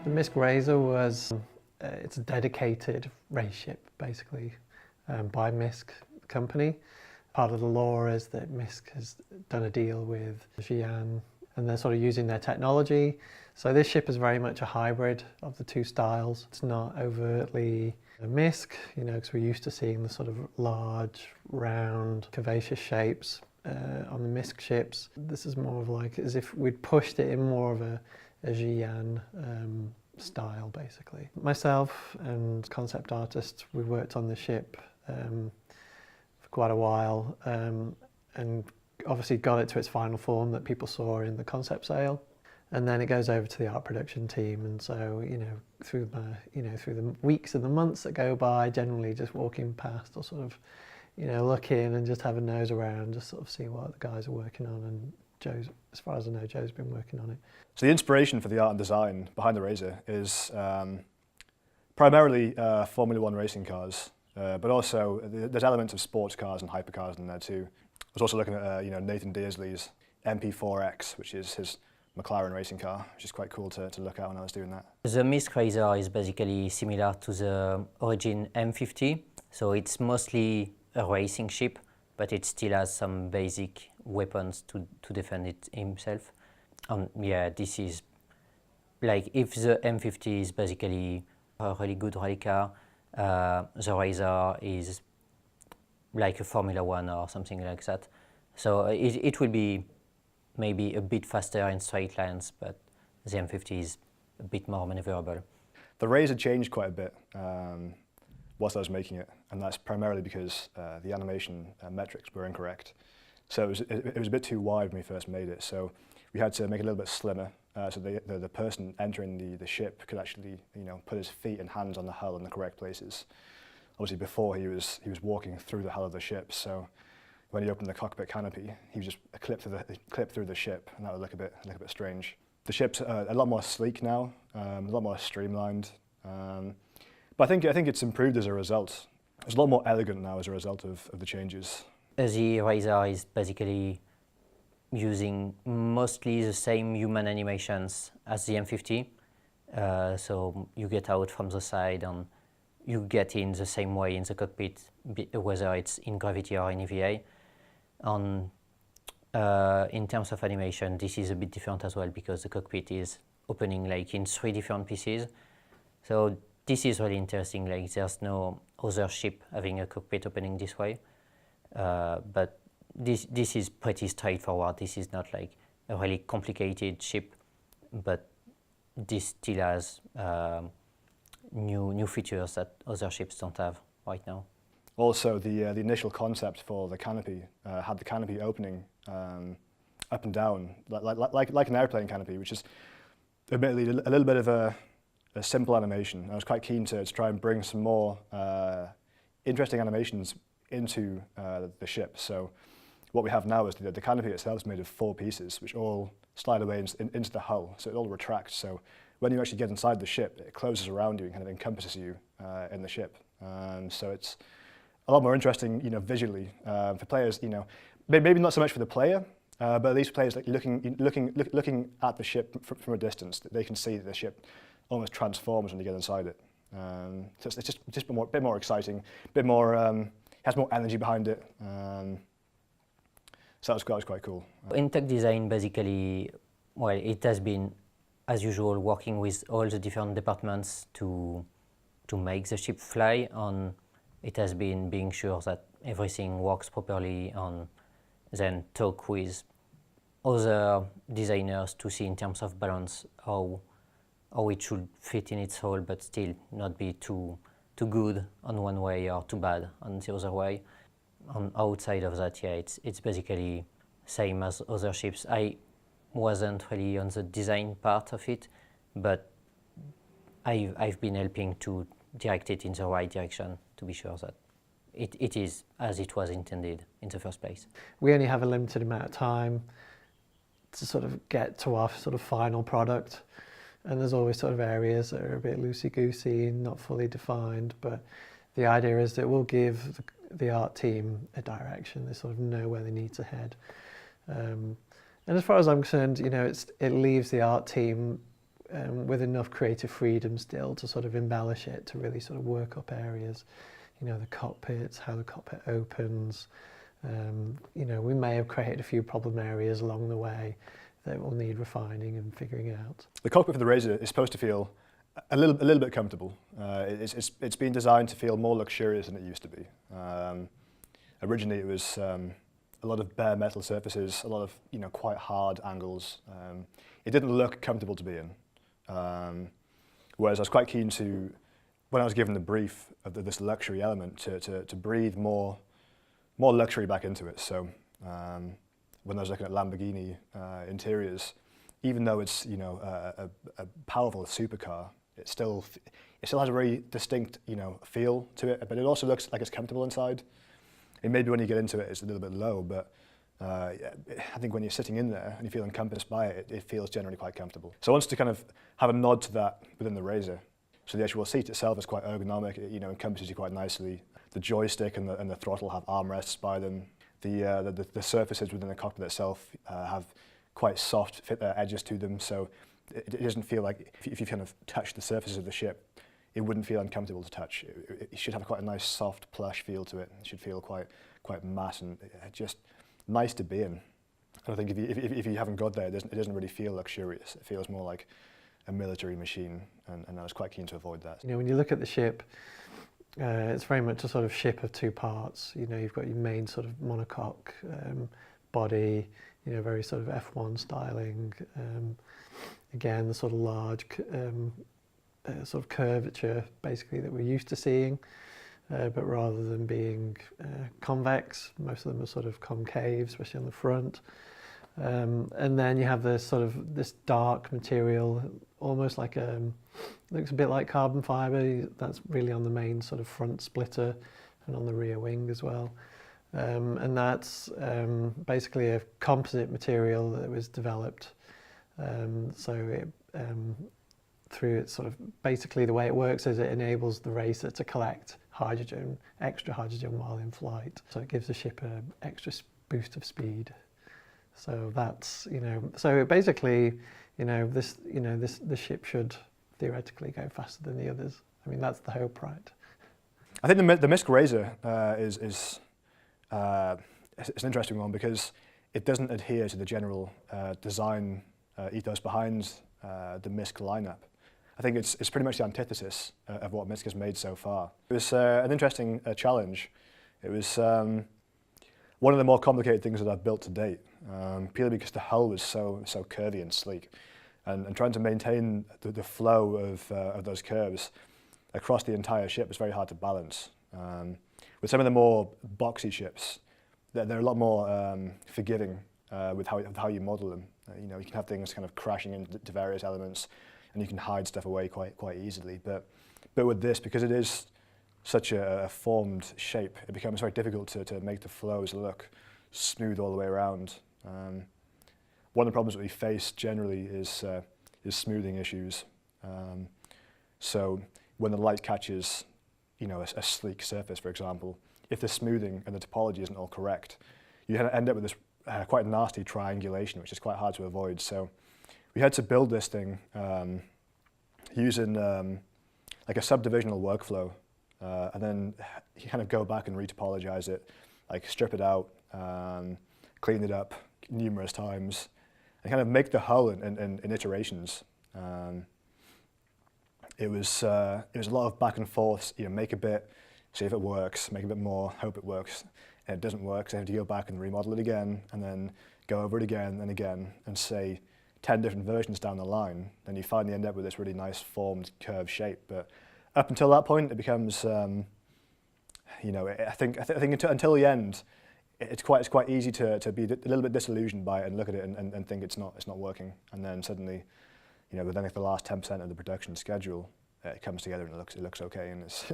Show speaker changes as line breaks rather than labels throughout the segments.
The MISC Razor was it's a dedicated race ship, basically, by MISC company. Part of the law is that MISC has done a deal with Xi'an, and they're sort of using their technology. So this ship is very much a hybrid of the two styles. It's not overtly a MISC, you know, because we're used to seeing the sort of large, round, curvaceous shapes on the MISC ships. This is more of like as if we'd pushed it in more of a Xi'an style, basically. Myself and concept artists, we worked on the ship for quite a while, and obviously got it to its final form that people saw in the concept sale. And then it goes over to the art production team, and so through the weeks and the months that go by, generally just walking past or sort of look in and just have a nose around, just sort of see what the guys are working on. And Joe's, as far as I know, Joe's been working on it.
So the inspiration for the art and design behind the Razor is primarily Formula One racing cars, but also there's elements of sports cars and hypercars in there too. I was also looking at Nathan Dearsley's MP4X, which is his McLaren racing car, which is quite cool to look at when I was doing that.
The MISC Razor is basically similar to the Origin M50, so it's mostly a racing ship, but it still has some basic weapons to defend it himself. Yeah, this is like, if the M50 is basically a really good rally car, the Razor is like a Formula One or something like that. So it will be maybe a bit faster in straight lines, but the M50 is a bit more maneuverable.
The Razor changed quite a bit whilst I was making it, and that's primarily because the animation metrics were incorrect. So it was a bit too wide when we first made it, so we had to make it a little bit slimmer, so the person entering the ship could actually put his feet and hands on the hull in the correct places. Obviously before he was walking through the hull of the ship, so when he opened the cockpit canopy, he was just clipped through the ship, and that would look a bit strange. The ship's a lot more sleek now, a lot more streamlined, but I think it's improved as a result. It's a lot more elegant now as a result of the changes.
The Razor is basically using mostly the same human animations as the M50. So you get out from the side and you get in the same way in the cockpit, whether it's in gravity or in EVA. And in terms of animation, this is a bit different as well, because the cockpit is opening like in 3 different pieces. So this is really interesting. Like, there's no other ship having a cockpit opening this way. But this is pretty straightforward. This is not like a really complicated ship, but this still has new features that other ships don't have right now.
Also, the initial concept for the canopy had the canopy opening up and down, like an airplane canopy, which is admittedly a little bit of a simple animation. I was quite keen to try and bring some more interesting animations into the ship. So what we have now is the canopy itself is made of 4 pieces, which all slide away into the hull, so it all retracts. So when you actually get inside the ship, it closes around you and kind of encompasses you in the ship. So it's a lot more interesting, visually for players. Maybe not so much for the player, but at least players like looking at the ship from a distance, that they can see that the ship almost transforms when you get inside it. So it's just a bit more exciting, a bit more has more energy behind it. So that was quite cool.
In tech design, basically, well, it has been, as usual, working with all the different departments to make the ship fly, and it has been being sure that everything works properly, and then talk with other designers to see in terms of balance how it should fit in its hole, but still not be too good on one way or too bad on the other way. On outside of that, yeah, it's basically same as other ships. I wasn't really on the design part of it, but I've been helping to direct it in the right direction to be sure that it is as it was intended in the first place.
We only have a limited amount of time to sort of get to our sort of final product, and there's always sort of areas that are a bit loosey-goosey and not fully defined, but the idea is that we'll give the art team a direction. They sort of know where they need to head. And as far as I'm concerned, it leaves the art team with enough creative freedom still to sort of embellish it, to really sort of work up areas, you know, the cockpits, how the cockpit opens. You know, we may have created a few problem areas along the way that will need refining and figuring out.
The cockpit for the Razor is supposed to feel a little bit comfortable. It's been designed to feel more luxurious than it used to be. Originally, it was a lot of bare metal surfaces, a lot of, you know, quite hard angles. It didn't look comfortable to be in. Whereas I was quite keen to, when I was given the brief of this luxury element, to breathe more luxury back into it. So when I was looking at Lamborghini interiors, even though it's, you know, a powerful supercar, it still has a very distinct, you know, feel to it, but it also looks like it's comfortable inside. And maybe when you get into it, it's a little bit low, but I think when you're sitting in there and you feel encompassed by it, it feels generally quite comfortable. So I wanted to kind of have a nod to that within the Razor. So the actual seat itself is quite ergonomic, it, you know, encompasses you quite nicely. The joystick and the throttle have armrests by them. The surfaces within the cockpit itself have quite soft edges to them, so it doesn't feel like, if you kind of touch the surfaces of the ship, it wouldn't feel uncomfortable to touch. It should have quite a nice soft plush feel to it. It should feel quite matte and just nice to be in. And I think if you haven't got there, it doesn't really feel luxurious. It feels more like a military machine, and I was quite keen to avoid that.
You know, when you look at the ship, it's very much a sort of ship of two parts. You know, you've got your main sort of monocoque body, you know, very sort of F1 styling. Again, the sort of large sort of curvature, basically, that we're used to seeing, but rather than being convex, most of them are sort of concave, especially on the front. And then you have this sort of this dark material, almost like looks a bit like carbon fibre. That's really on the main sort of front splitter and on the rear wing as well. And that's basically a composite material that was developed. So it, through its sort of, basically the way it works is it enables the racer to collect hydrogen, extra hydrogen while in flight. So it gives the ship an extra boost of speed. So that's, you know, so basically, you know, the ship should theoretically go faster than the others. I mean, that's the hope, right?
I think the MISC Razor it's an interesting one because it doesn't adhere to the general design ethos behind the MISC lineup. I think it's pretty much the antithesis of what MISC has made so far. It was an interesting challenge. It was one of the more complicated things that I've built to date, purely because the hull was so curvy and sleek, and trying to maintain the flow of those curves across the entire ship was very hard to balance. With some of the more boxy ships, they're a lot more forgiving with how you model them. You know, you can have things kind of crashing into various elements, and you can hide stuff away quite easily. But with this, because it is such a formed shape, it becomes very difficult to make the flows look smooth all the way around. One of the problems that we face generally is smoothing issues. So when the light catches, you know, a sleek surface, for example, if the smoothing and the topology isn't all correct, you end up with this quite nasty triangulation, which is quite hard to avoid. So we had to build this thing using like a subdivisional workflow, and then you kind of go back and retopologize it, like strip it out, clean it up numerous times, and kind of make the hull in iterations. It was a lot of back and forth. You know, make a bit, see if it works, make a bit more, hope it works. And it doesn't work, so I have to go back and remodel it again, and then go over it again and again, and say 10 different versions down the line. Then you finally end up with this really nice formed curved shape. But up until that point, it becomes, you know, I think until the end, it's quite easy to be a little bit disillusioned by it and look at it and think it's not working. And then suddenly, you know, within the last 10% of the production schedule, it comes together and it looks okay, and it's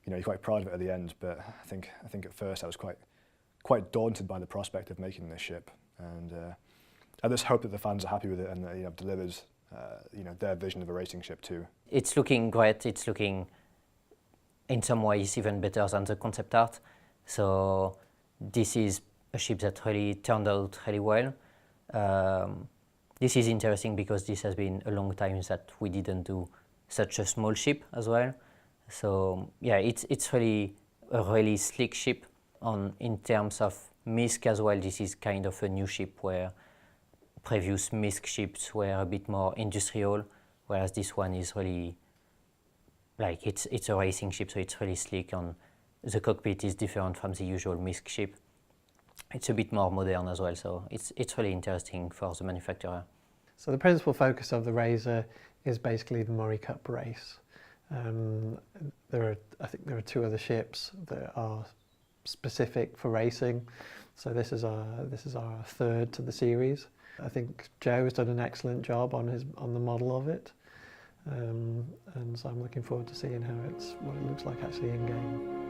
you know, you're quite proud of it at the end. But I think at first I was quite daunted by the prospect of making this ship, and I just hope that the fans are happy with it and that, you know, delivers you know, their vision of a racing ship too.
It's looking great. It's looking, in some ways, even better than the concept art. So this is a ship that really turned out really well. this is interesting because this has been a long time that we didn't do such a small ship as well. So yeah, it's really a really sleek ship. In terms of MISC as well, this is kind of a new ship where previous MISC ships were a bit more industrial, whereas this one is really like it's a racing ship, so it's really sleek, and the cockpit is different from the usual MISC ship. It's a bit more modern as well, so it's really interesting for the manufacturer.
So the principal focus of the Razor is basically the Murray Cup race. I think there are 2 other ships that are specific for racing. So this is our 3rd to the series. I think Joe has done an excellent job on the model of it, and so I'm looking forward to seeing what it looks like actually in game.